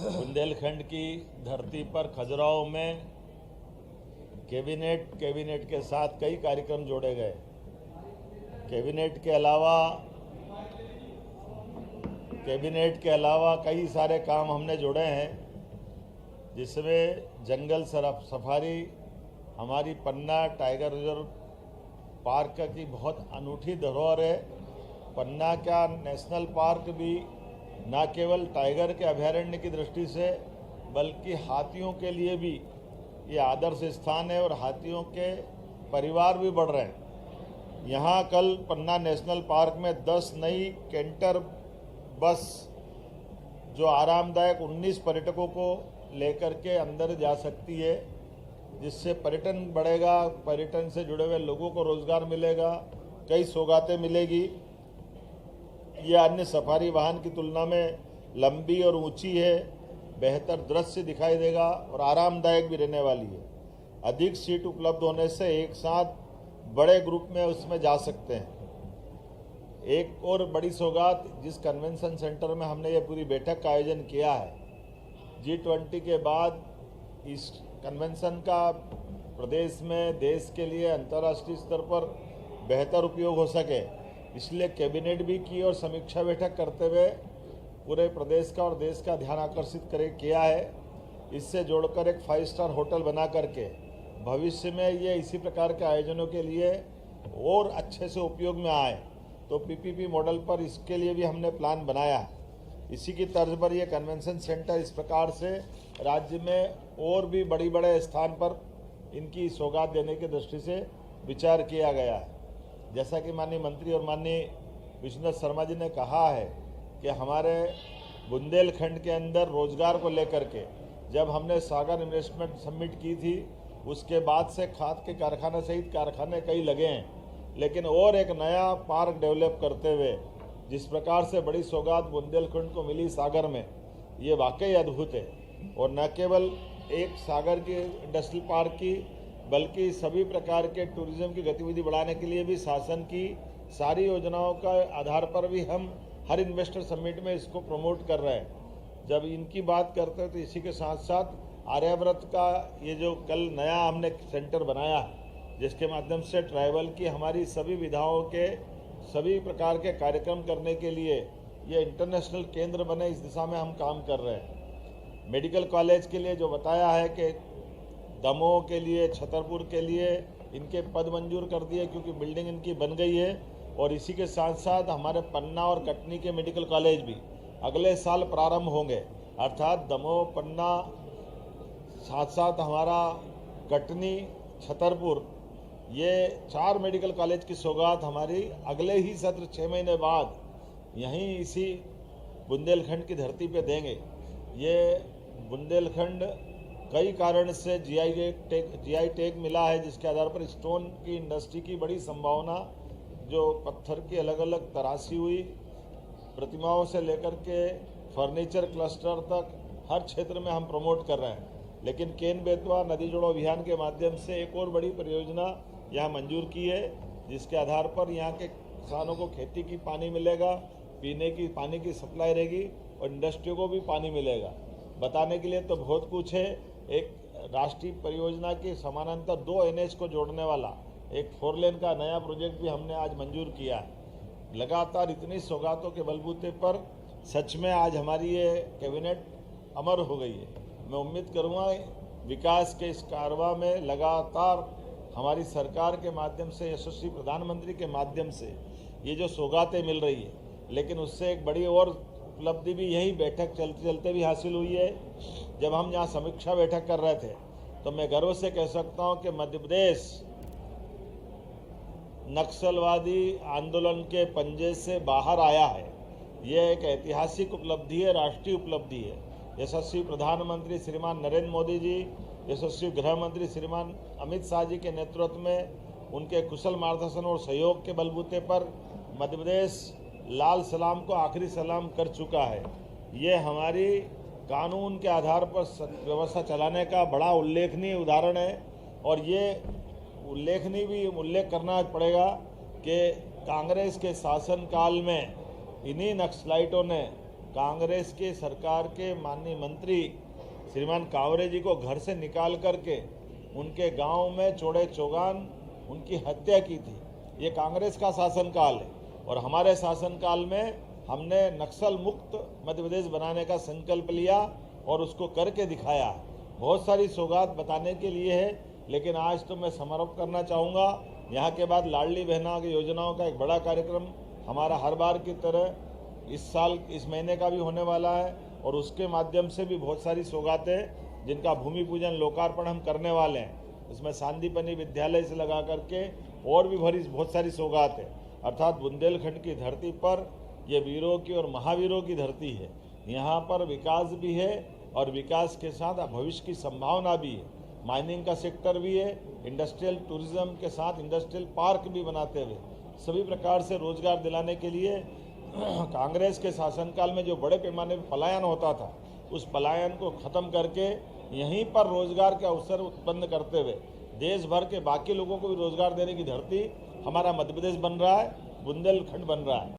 बुंदेलखंड की धरती पर खजुराहो में कैबिनेट के साथ कई कार्यक्रम जोड़े गए। कैबिनेट के अलावा कई सारे काम हमने जोड़े हैं, जिसमें जंगल सफारी, हमारी पन्ना टाइगर रिजर्व पार्क की बहुत अनूठी धरोहर है। पन्ना का नेशनल पार्क भी न केवल टाइगर के अभयारण्य की दृष्टि से बल्कि हाथियों के लिए भी ये आदर्श स्थान है और हाथियों के परिवार भी बढ़ रहे हैं। यहाँ कल पन्ना नेशनल पार्क में 10 नई कैंटर बस जो आरामदायक 19 पर्यटकों को लेकर के अंदर जा सकती है, जिससे पर्यटन बढ़ेगा, पर्यटन से जुड़े हुए लोगों को रोजगार मिलेगा, कई सौगातें मिलेगी। ये अन्य सफारी वाहन की तुलना में लंबी और ऊंची है, बेहतर दृश्य दिखाई देगा और आरामदायक भी रहने वाली है। अधिक सीट उपलब्ध होने से एक साथ बड़े ग्रुप में उसमें जा सकते हैं। एक और बड़ी सौगात, जिस कन्वेंशन सेंटर में हमने ये पूरी बैठक का आयोजन किया है, G20 के बाद इस कन्वेंशन का प्रदेश में देश के लिए अंतर्राष्ट्रीय स्तर पर बेहतर उपयोग हो सके, इसलिए कैबिनेट भी की और समीक्षा बैठक करते हुए पूरे प्रदेश का और देश का ध्यान आकर्षित किया है। इससे जोड़कर एक 5 स्टार होटल बना करके भविष्य में ये इसी प्रकार के आयोजनों के लिए और अच्छे से उपयोग में आए, तो PPP मॉडल पर इसके लिए भी हमने प्लान बनाया है। इसी की तर्ज पर यह कन्वेंशन सेंटर इस प्रकार से राज्य में और भी बड़े स्थान पर इनकी सौगात देने की दृष्टि से विचार किया गया है। जैसा कि माननीय मंत्री और माननीय विष्णु शर्मा जी ने कहा है कि हमारे बुंदेलखंड के अंदर रोजगार को लेकर के जब हमने सागर इन्वेस्टमेंट समिट की थी, उसके बाद से खाद के कारखाने सहित कारखाने कई लगे हैं, लेकिन और एक नया पार्क डेवलप करते हुए जिस प्रकार से बड़ी सौगात बुंदेलखंड को मिली सागर में, ये वाकई अद्भुत है। और न केवल एक सागर की इंडस्ट्रियल पार्क की, बल्कि सभी प्रकार के टूरिज्म की गतिविधि बढ़ाने के लिए भी शासन की सारी योजनाओं का आधार पर भी हम हर इन्वेस्टर समिट में इसको प्रमोट कर रहे हैं। जब इनकी बात करते हैं तो इसी के साथ साथ आर्याव्रत का ये जो कल नया हमने सेंटर बनाया है, जिसके माध्यम से ट्राइबल की हमारी सभी विधाओं के सभी प्रकार के कार्यक्रम करने के लिए ये इंटरनेशनल केंद्र बने, इस दिशा में हम काम कर रहे हैं। मेडिकल कॉलेज के लिए जो बताया है कि दमोह के लिए, छतरपुर के लिए इनके पद मंजूर कर दिए क्योंकि बिल्डिंग इनकी बन गई है। और इसी के साथ साथ हमारे पन्ना और कटनी के मेडिकल कॉलेज भी अगले साल प्रारंभ होंगे, अर्थात दमोह, पन्ना, साथ साथ हमारा कटनी, छतरपुर, ये 4 मेडिकल कॉलेज की सौगात हमारी अगले ही सत्र 6 महीने बाद यहीं इसी बुंदेलखंड की धरती पे देंगे। ये बुंदेलखंड कई कारण से GI टैग मिला है, जिसके आधार पर स्टोन की इंडस्ट्री की बड़ी संभावना, जो पत्थर की अलग अलग तराशी हुई प्रतिमाओं से लेकर के फर्नीचर क्लस्टर तक हर क्षेत्र में हम प्रमोट कर रहे हैं। लेकिन केन बेतवा नदी जोड़ो अभियान के माध्यम से एक और बड़ी परियोजना यहाँ मंजूर की है, जिसके आधार पर यहाँ के किसानों को खेती की पानी मिलेगा, पीने की पानी की सप्लाई रहेगी और इंडस्ट्रियों को भी पानी मिलेगा। बताने के लिए तो बहुत कुछ है। एक राष्ट्रीय परियोजना के समानांतर 2 NH को जोड़ने वाला एक 4 लेन का नया प्रोजेक्ट भी हमने आज मंजूर किया है। लगातार इतनी सौगातों के बलबूते पर सच में आज हमारी ये कैबिनेट अमर हो गई है। मैं उम्मीद करूँगा विकास के इस कारवां में लगातार हमारी सरकार के माध्यम से, यशस्वी प्रधानमंत्री के माध्यम से ये जो सौगातें मिल रही है, लेकिन उससे एक बड़ी और उपलब्धि भी यही बैठक चलते चलते भी हासिल हुई है। जब हम यहाँ समीक्षा बैठक कर रहे थे तो मैं गर्व से कह सकता हूँ कि मध्य प्रदेश नक्सलवादी आंदोलन के पंजे से बाहर आया है। ये एक ऐतिहासिक उपलब्धि है, राष्ट्रीय उपलब्धि है। यशस्वी प्रधानमंत्री श्रीमान नरेंद्र मोदी जी, यशस्वी गृह मंत्री श्रीमान अमित शाह जी के नेतृत्व में उनके कुशल मार्गदर्शन और सहयोग के बलबूते पर मध्य प्रदेश लाल सलाम को आखिरी सलाम कर चुका है। ये हमारी कानून के आधार पर व्यवस्था चलाने का बड़ा उल्लेखनीय उदाहरण है। और ये उल्लेख करना पड़ेगा कि कांग्रेस के शासनकाल में इन्हीं नक्सलाइटों ने कांग्रेस के सरकार के माननीय मंत्री श्रीमान कावरे जी को घर से निकाल करके उनके गांव में चौड़े चौगान उनकी हत्या की थी। ये कांग्रेस का शासनकाल है और हमारे शासनकाल में हमने नक्सल मुक्त मध्य प्रदेश बनाने का संकल्प लिया और उसको करके दिखाया। बहुत सारी सौगात बताने के लिए है, लेकिन आज तो मैं समारोह करना चाहूँगा। यहाँ के बाद लाडली बहना की योजनाओं का एक बड़ा कार्यक्रम हमारा हर बार की तरह इस साल इस महीने का भी होने वाला है और उसके माध्यम से भी बहुत सारी सौगातें जिनका भूमि पूजन लोकार्पण हम करने वाले हैं। इसमें सांदीपनी विद्यालय से लगा करके और भी बहुत सारी सौगात है। अर्थात बुंदेलखंड की धरती पर ये वीरों की और महावीरों की धरती है। यहाँ पर विकास भी है और विकास के साथ भविष्य की संभावना भी है। माइनिंग का सेक्टर भी है, इंडस्ट्रियल टूरिज्म के साथ इंडस्ट्रियल पार्क भी बनाते हुए सभी प्रकार से रोजगार दिलाने के लिए कांग्रेस के शासनकाल में जो बड़े पैमाने पर पलायन होता था उस पलायन को खत्म करके यहीं पर रोजगार के अवसर उत्पन्न करते हुए देश भर के बाकी लोगों को भी रोजगार देने की धरती हमारा मध्य प्रदेश बन रहा है, बुंदेलखंड बन रहा है।